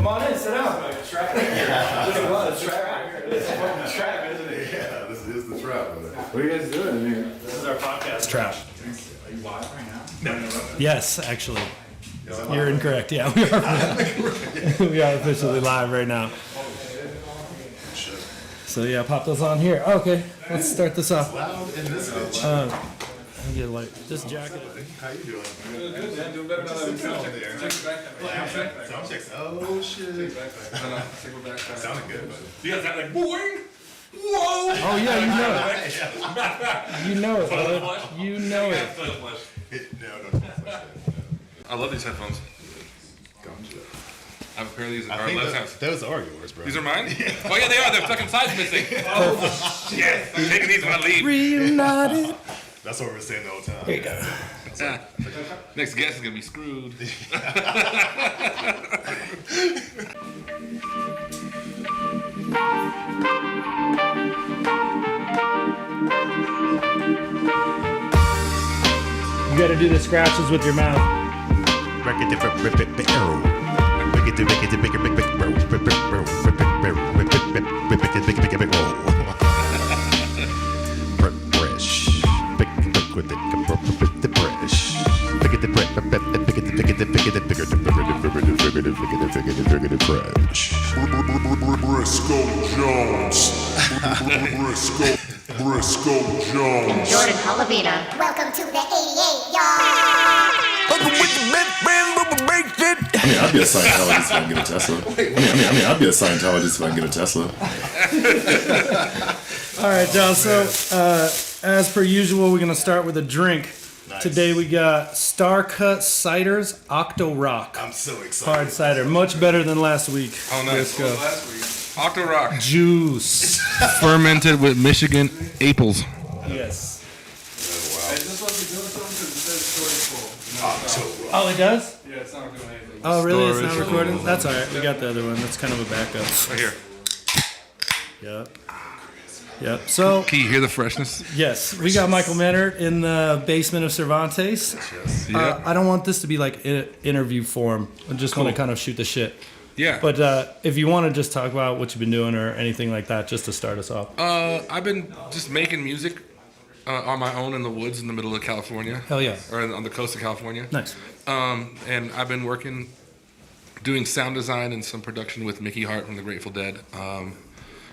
Come on in, sit down. Like a trap. There's a lot of trap right here. It's a fucking trap, isn't it? Yeah, this is the trap. What are you guys doing in here? This is our podcast. Trap. Are you live right now? No. Yes, actually. You're incorrect. Yeah, we are. We are officially live right now. So yeah, pop those on here. Okay, let's start this off. Loud in this bitch. Let me get like this jacket. How you doing? Good, man. Doing better now that we Sound check there. your backpack. Sound checks. Oh shit. Take your backpack. Sounded good, but You guys have like boing. Whoa! Oh yeah, you know it. You know it, bud. You know it. no, don't flush it. I love these headphones. Gotcha. I have a pair of these. I Or think left hands. those are yours, bro. These are mine? Oh yeah, they are. They're fucking sides missing. Oh shit! I'm taking these when I leave. Reunited. That's what we're saying the whole time. There you go. Yeah. Next guest is gonna be screwed. You gotta do the scratches with your mouth. Briscoe Jones. Jordan Halavina. Welcome to the 88, y'all. I mean, I'd be a Scientologist if I can get a Tesla. I'd be a Scientologist if I can get a Tesla. All right, John. So, as per usual, we're gonna start with a drink. Nice. Today we got Star Cut Ciders Octo Rock I'm so excited. hard cider, much better than last week. Oh nice. Briscoe. Last week. Octo Rock. Juice. Fermented with Michigan apples. Yes. Hey, is this supposed to be doing something? Because it says storage full. Oh, it does? Yeah, it's not doing anything. Oh, really? It's not Storage. recording? That's all right. We got the other one. That's kind of a backup. Right here. Yep. Yep. So, Can you hear the freshness? yes, we got Michal Menert in the basement of Cervantes. Yeah. I don't want this to be like interview form. I just want to kind of shoot the shit. Yeah. But if you want to just talk about what you've been doing or anything like that, just to start us off. I've been just making music on my own in the woods in the middle of California. Hell yeah. Or on the coast of California. Nice. And I've been doing sound design and some production with Mickey Hart from the Grateful Dead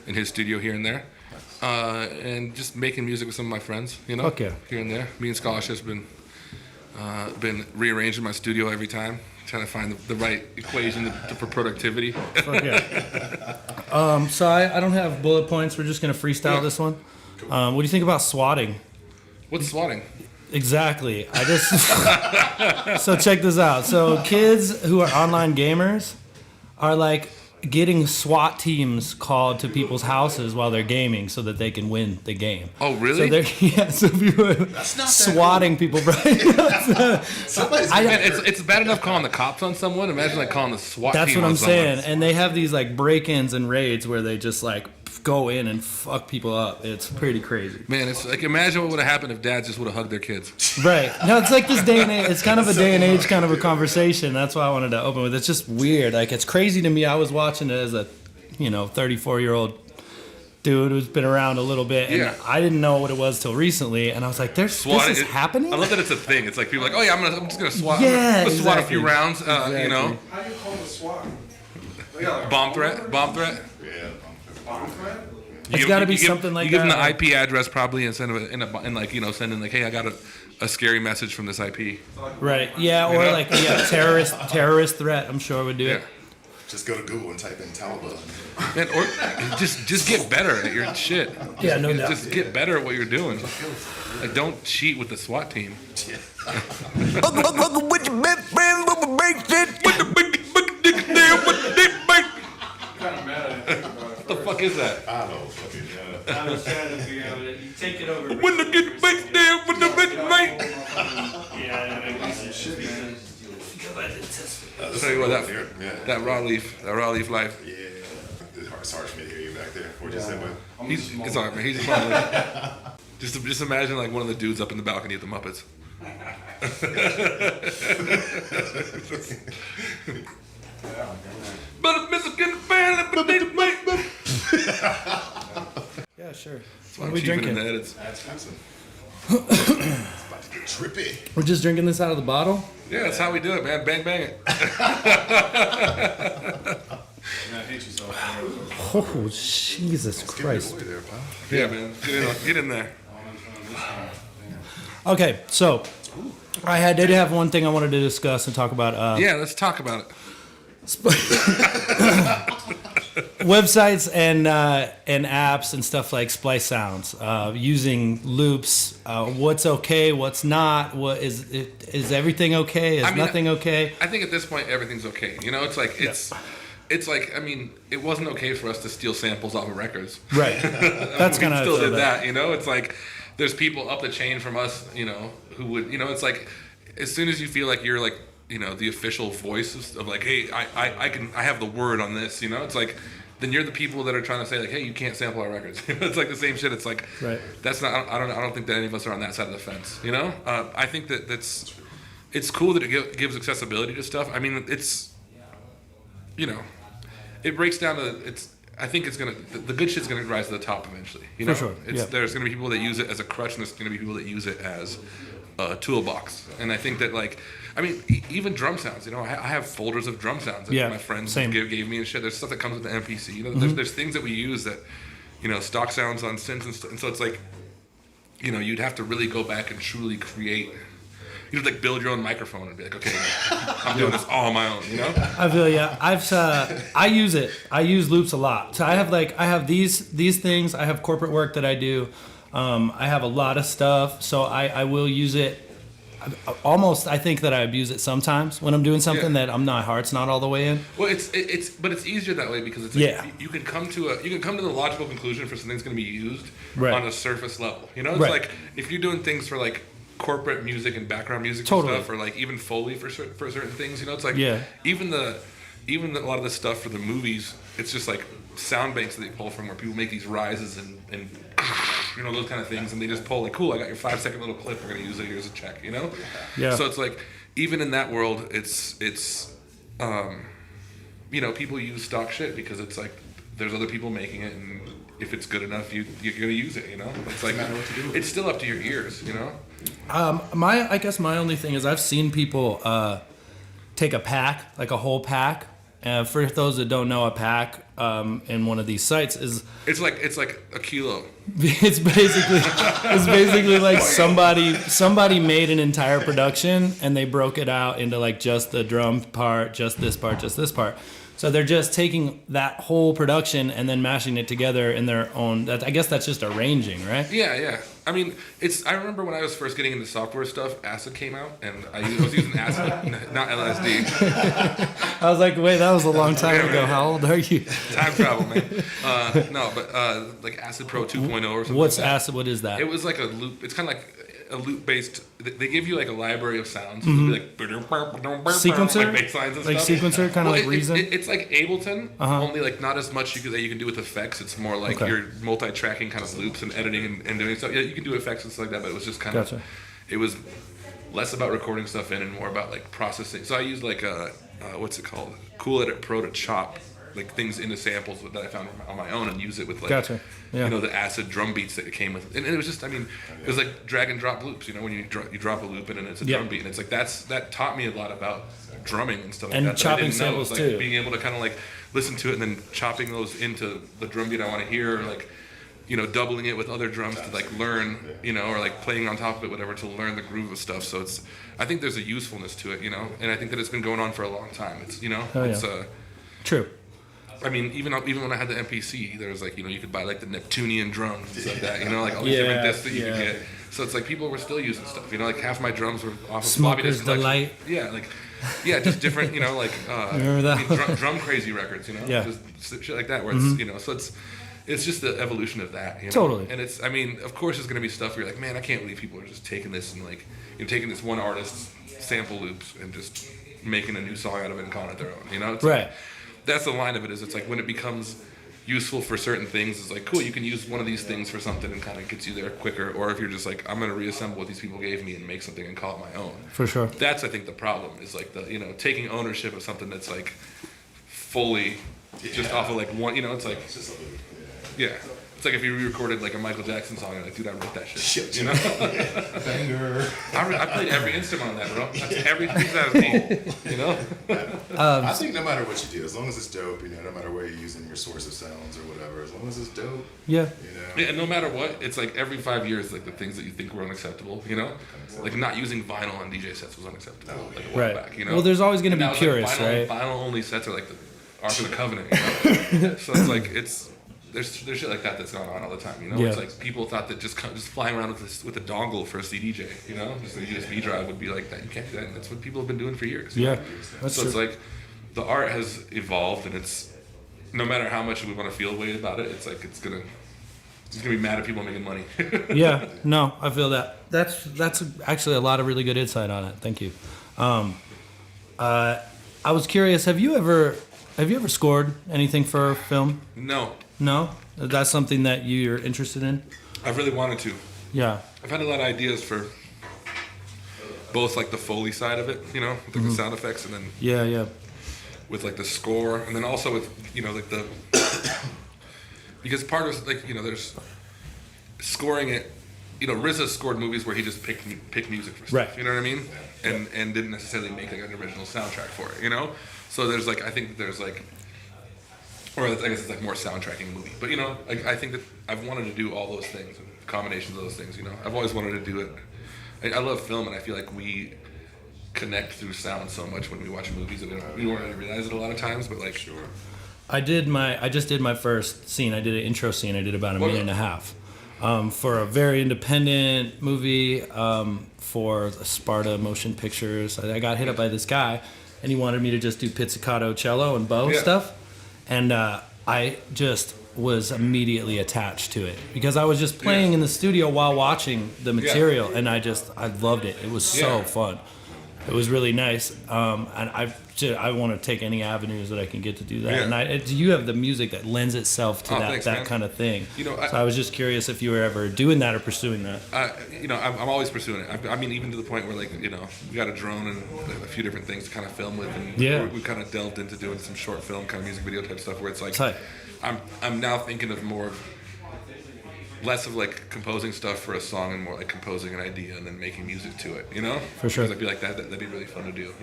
in his studio here and there. And just making music with some of my friends, you know, Okay. here and there. Me and Scholarship's been rearranging my studio every time, trying to find the right equation for productivity. Fuck yeah. So I don't have bullet points. We're just going to freestyle this one. What do you think about swatting? What's swatting? Exactly. So check this out. So kids who are online gamers are like getting SWAT teams called to people's houses while they're gaming so that they can win the game. Oh, So really? so people are swatting people, right? Somebody's Man, it's bad enough calling the cops on someone. Imagine like calling the SWAT That's team what on I'm saying. someone. And they have these like break-ins and raids where they just like go in and fuck people up. It's pretty crazy. Man, it's like imagine what would have happened if dads just would have hugged their kids. Right. No, it's like this day and age. It's kind of a day and age kind of a conversation. That's why I wanted to open with. It's just weird. Like, it's crazy to me. I was watching it as a, 34-year-old dude who's been around a little bit. And Yeah. I didn't know what it was till recently. And I was like, this is happening? I love that it's a thing. It's like people are like, oh yeah, I'm just gonna swat. Yeah, I'm gonna swat a exactly. few rounds. Exactly. You know, How do you call the SWAT? They got like bomb threat. bomb Yeah. threat? It's got to be something like you give them that. the IP address probably and send them send in like, hey, I got a scary message from this IP. Right. Yeah. Or like, terrorist threat. I'm sure would do it. Just go to Google and type in Taliban. Man, or just get better at your shit. Yeah, no doubt. Just get better at what you're doing. Like, don't cheat with the SWAT team. Kind of mad at it. What the fuck is that? I don't fucking know. I was trying to figure out it. You take it over. When the get back there, when the bitch mate. Tell you what, that raw leaf life. Yeah. It's hard for me to hear you back there. What'd you say, bud? It's alright, man. He's probably just imagine like one of the dudes up in the balcony at the Muppets. But Mexican band, Yeah, sure. What What are we drinking? That's expensive. It's about to get trippy. We're just drinking this out of the bottle? Yeah, that's how we do it, man. Bang, bang it. Oh, Jesus Christ. Boy there, pal. Yeah, man. Get in there. Okay, so I did have one thing I wanted to discuss and talk about. Yeah, let's talk about it. Websites and apps and stuff like Splice Sounds, using loops. What's okay? What's not? What is everything okay? Is nothing okay? I think at this point everything's okay. You know, it's like it's like, I mean, it wasn't okay for us to steal samples off of records. Right. That's kind of still did that. You know, it's like there's people up the chain from us. You know, who would. You know, it's like as soon as you feel like you're like, you know, the official voice of like, hey, I have the word on this. You know, it's like then you're the people that are trying to say like, hey, you can't sample our records. It's like the same shit. It's like right. That's not. I don't think that any of us are on that side of the fence. You know, I think it's cool that it gives accessibility to stuff. I mean, it's, you know, it breaks down to it's. I think it's the good shit's gonna rise to the top eventually. You know, for sure. Yeah. There's gonna be people that use it as a crutch, and there's gonna be people that use it as a toolbox. And I think that like, I mean, even drum sounds. You know, I have folders of drum sounds that my friends gave me and shit. There's stuff that comes with the MPC. You know, there's things that we use that, you know, stock sounds on synths and so it's like, you know, you'd have to really go back and truly create. You'd like build your own microphone and be like, okay, I'm doing this all on my own, you know? I feel I use it. I use loops a lot. So I have these things. I have corporate work that I do. I have a lot of stuff. So I will use it. Almost, I think that I abuse it sometimes when I'm doing something that my heart's not all the way in. Well, but it's easier that way because it's like you can come to the logical conclusion for something's going to be used on a surface level. You know, it's like if you're doing things for like corporate music and background music and stuff, or like even Foley for certain things. You know, it's like even a lot of the stuff for the movies, it's just like sound banks that they pull from where people make these rises and you know, those kind of things, and they just pull like, cool, I got your 5-second little clip, we're gonna use it, here's a check, you know? Yeah. So it's like even in that world, it's you know, people use stock shit because it's like there's other people making it, and if it's good enough, you're gonna use it, you know? It's like it's still up to your ears, you know? I guess my only thing is I've seen people take a pack, like a whole pack. For those that don't know, a pack in one of these sites is it's like a kilo. It's basically like somebody made an entire production and they broke it out into like just the drum part, just this part, just this part. So they're just taking that whole production and then mashing it together in their own. I guess that's just arranging, right? Yeah. I mean, I remember when I was first getting into software stuff, Acid came out, and I was using Acid, not LSD. I was like, wait, that was a long time ago. Right. How old are you? Time travel, man. No, but like Acid Pro 2.0 or something. What's Acid? What is that? It was like a loop. It's kind of like a loop-based. They give you like a library of sounds. Mm-hmm. It'll be like sequencer, like bass lines and like stuff. Sequencer, kind of like Reason. It's like Ableton, only like not as much that you can do with effects. It's more like you're multi-tracking kind of loops and editing and doing stuff. Yeah, you can do effects and stuff like that, but it was just kind of. It was less about recording stuff in and more about like processing. So I used like what's it called? Cool Edit Pro to chop like things into samples that I found on my own and use it with like you know, the Acid drum beats that it came with, and it was just, I mean, it was like drag and drop loops. You know, when you drop a loop in and it's a drum beat, and it's like that taught me a lot about drumming and stuff like that. And chopping samples like too. Being able to kind of like listen to it and then chopping those into the drum beat I want to hear, or like, you know, doubling it with other drums to like learn, you know, or like playing on top of it, whatever, to learn the groove of stuff. So I think there's a usefulness to it, you know, and I think that it's been going on for a long time. It's, you know, true. I mean, even when I had the MPC, there was like, you know, you could buy like the Neptunian drums and stuff like that, you know, like all these different discs that you could get. So it's like people were still using stuff, you know, like half my drums were off of Smoker's Delight. Yeah, just different, you know, like remember that? I mean, drum crazy records, you know, just shit like that, where it's, you know, so it's just the evolution of that, you know? Totally. And it's, I mean, of course, there's gonna be stuff where you're like, man, I can't believe people are just taking this and like, you know, taking this one artist's sample loops and just making a new song out of it and calling it their own, you know? It's like, that's the line of it, is it's like when it becomes useful for certain things, it's like, cool, you can use one of these things for something and kind of gets you there quicker. Or if you're just like, I'm going to reassemble what these people gave me and make something and call it my own. For sure. That's, I think, the problem, is like the, you know, taking ownership of something that's like, Foley, just off of like one. You know, it's like yeah. It's like if you re-recorded like a Michael Jackson song and like, dude, I wrote that shit. You know? Banger. I played every instrument on that, bro. That's every piece out of me. You know? I think no matter what you do, as long as it's dope, no matter where you're using your source of sounds or whatever, as long as it's dope, Yeah. Yeah, and no matter what, it's like every 5 years, like the things that you think were unacceptable, like not using vinyl on DJ sets was unacceptable, like a while Right. back, Well, there's always going to And be now it's purists, like right? Vinyl only sets are like the Ark of the Covenant, So it's like there's shit like that that's going on all the time, Yeah. It's like people thought that just flying around with a dongle for a CDJ, just a USB drive would be like that. You can't do that, and that's what people have been doing for years. Yeah. That's So true. it's like the art has evolved, and it's no matter how much we want to feel weight about it, it's like it's gonna be mad at people making money. Yeah, no, I feel that. That's actually a lot of really good insight on it. Thank you. I was curious. Have you ever scored anything for film? No, No, that's something that you're interested in. I really wanted to. Yeah, I've had a lot of ideas for both like the Foley side of it, with like the sound effects, and then yeah. with like the score, and then also with like the because part of like there's scoring it. RZA scored movies where he just picked music for stuff. Right. You know what I mean? And didn't necessarily make like an original soundtrack for it. So there's like I think there's like, or I guess it's like more soundtracking movie. But like I think that I've wanted to do all those things and combinations of those things. I've always wanted to do it. I love film, and I feel like we connect through sound so much when we watch movies, and we don't really realize it a lot of times. But like, sure. I just did my first scene. I did an intro scene. I did about a minute and a half. For a very independent movie for Sparta Motion Pictures. I got hit up by this guy, and he wanted me to just do pizzicato, cello, and bow stuff. And I just was immediately attached to it because I was just playing in the studio while watching the material, and I loved it. It was so fun. It was really nice, and I want to take any avenues that I can get to do that. Yeah. And you have the music that lends itself to Thanks, that man. kind of thing. So I was just curious if you were ever doing that or pursuing that. I'm always pursuing it. I mean, even to the point where like we got a drone and a few different things to kind of film with, and we kind of delved into doing some short film kind of music video type stuff where it's like Tight. I'm now thinking of less of like composing stuff for a song and more like composing an idea and then making music to it, For sure. Because I feel like that'd be really fun to do,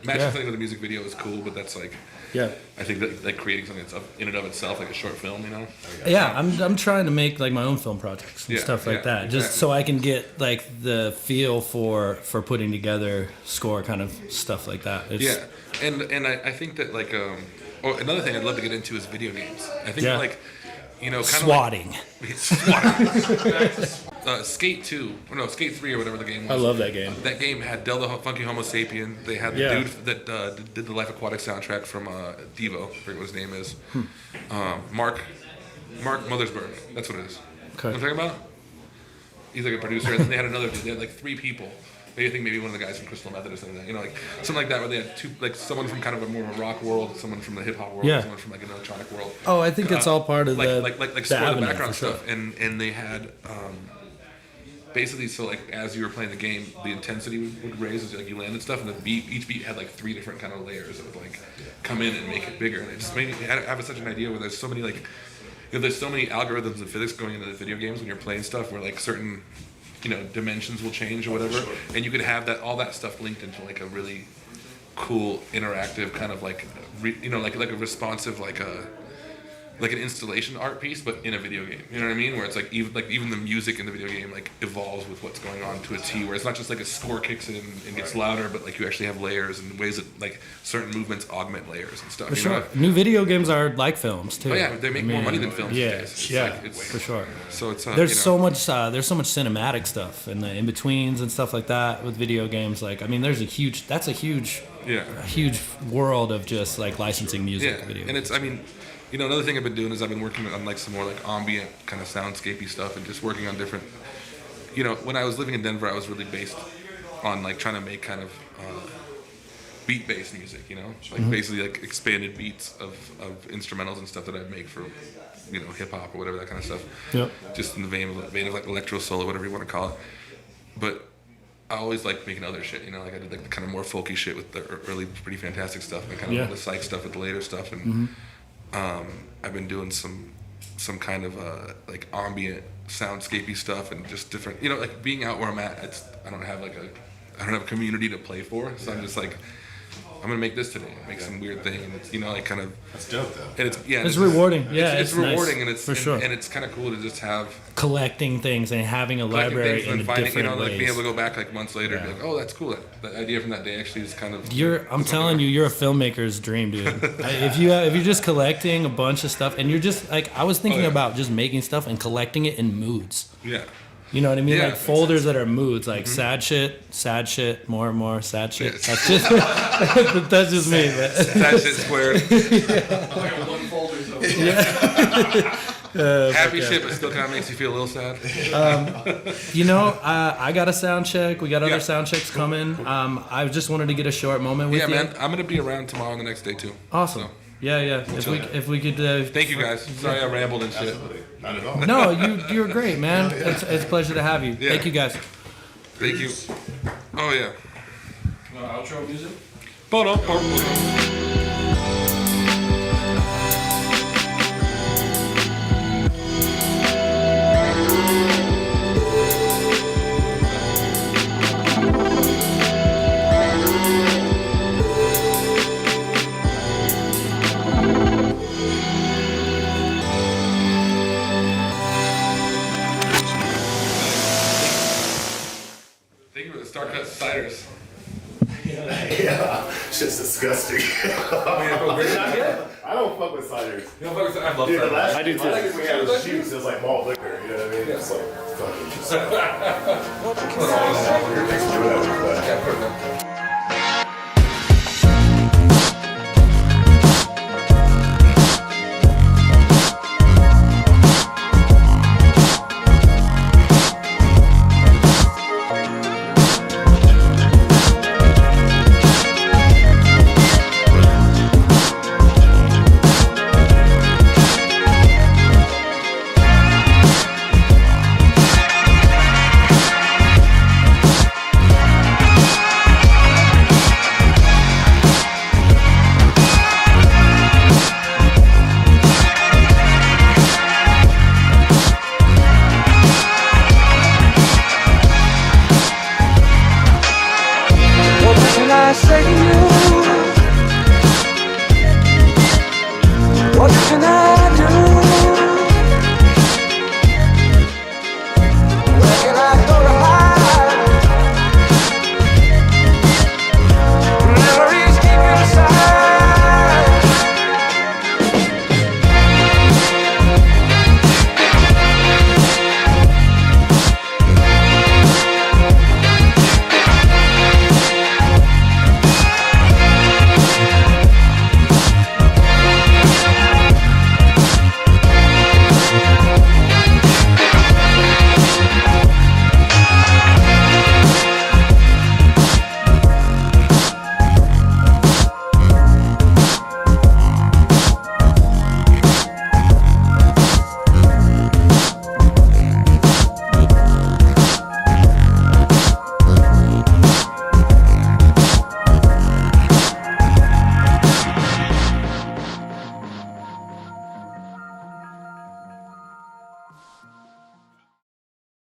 Matching something with a music video is cool, but that's like, I think that like creating something that's in and of itself, like a short film, Yeah, I'm trying to make like my own film projects and stuff like that, just so I can get like the feel for putting together score kind of stuff like that. And I think that like another thing I'd love to get into is video games. I think like kind of swatting. Skate 2, or no, Skate 3 or whatever the game was. I love that game. That game had Del the Funky Homo Sapien. They had the dude that did the Life Aquatic soundtrack from Devo. I forget what his name is. Mark Mothersburg. That's what it is. Okay. You know what I'm talking about? He's like a producer. And then they had another dude. They had like 3 people. Maybe one of the guys from Crystal Method or something like that. Like something like that, where they had 2, like someone from kind of a more of a rock world, someone from the hip hop world, someone from like an electronic world. Oh, I think it's all part of the score the avenue, background for sure. stuff, and they had basically so like as you were playing the game, the intensity would raise as like you landed stuff, and each beat had like 3 different kind of layers that would like come in and make it bigger, and it just made me have such an idea where there's so many like there's so many algorithms and physics going into the video games when you're playing stuff where like certain dimensions will change or whatever, and you could have all that stuff linked into like a really cool interactive kind of like like a responsive like an installation art piece, but in a video game. You know what I mean? Where it's like even the music in the video game like evolves with what's going on to a T. Where it's not just like a score kicks in and gets louder, but like you actually have layers and ways that like certain movements augment layers and stuff. For sure. New video games are like films too. Oh yeah, they make more money than films these days. It's for sure. So it's there's so much cinematic stuff and the in betweens and stuff like that with video games. Like there's a huge world of just like licensing music. Video and games. it's another thing I've been doing is I've been working on like some more like ambient kind of soundscapey stuff and just working on different. When I was living in Denver, I was really based on like trying to make kind of beat-based music. Like basically like expanded beats of instrumentals and stuff that I'd make for hip hop or whatever, that kind of stuff. Yep. Just in the vein of like electro solo, whatever you want to call it. But I always like making other shit, you know, like I did like the kind of more folky shit with the early Pretty Fantastic stuff, and kind of the psych stuff with the later stuff, and I've been doing some kind of like ambient soundscapey stuff and just different, you know, like being out where I'm at. I don't have a community to play for, so I'm just like, I'm gonna make this today, make some weird thing, and it's, you know, like kind of. That's dope though. And it's rewarding. It's rewarding, nice, and it's for sure. And it's kind of cool to just have collecting things and having a library in different you know, ways. like being able to go back like months later and be like, oh, that's cool. That idea from that day actually is kind of. I'm telling you, you're a filmmaker's dream, dude. If you're just collecting a bunch of stuff, and you're just like, I was thinking about just making stuff and collecting it in moods. Yeah. You know what I mean? Yeah, like folders that are moods, like sad shit, more and more, sad shit. Yes. That's just that's just me. But. Sad shit squared. One folder. Happy shit, but still kind of makes you feel a little sad. You know, I got a sound check. We got other Yeah. sound checks coming. I just wanted to get a short moment with you. Yeah, man. I'm gonna be around tomorrow and the next day too. Awesome. So. Yeah. If we could. Thank you guys. Sorry I rambled and shit. Absolutely. Not at all. No, you're great, man. It's a pleasure to have you. Yeah. Thank you, guys. Thank you. Oh yeah. Outro music? Thank you for the Starcut ciders. Yeah, shit's disgusting. I don't fuck with ciders. I love Dude, the ciders. last I do too. thing we had was juice. It was like malt liquor. You know what I mean? It's like fucking just. Yeah, put it in. What can I say?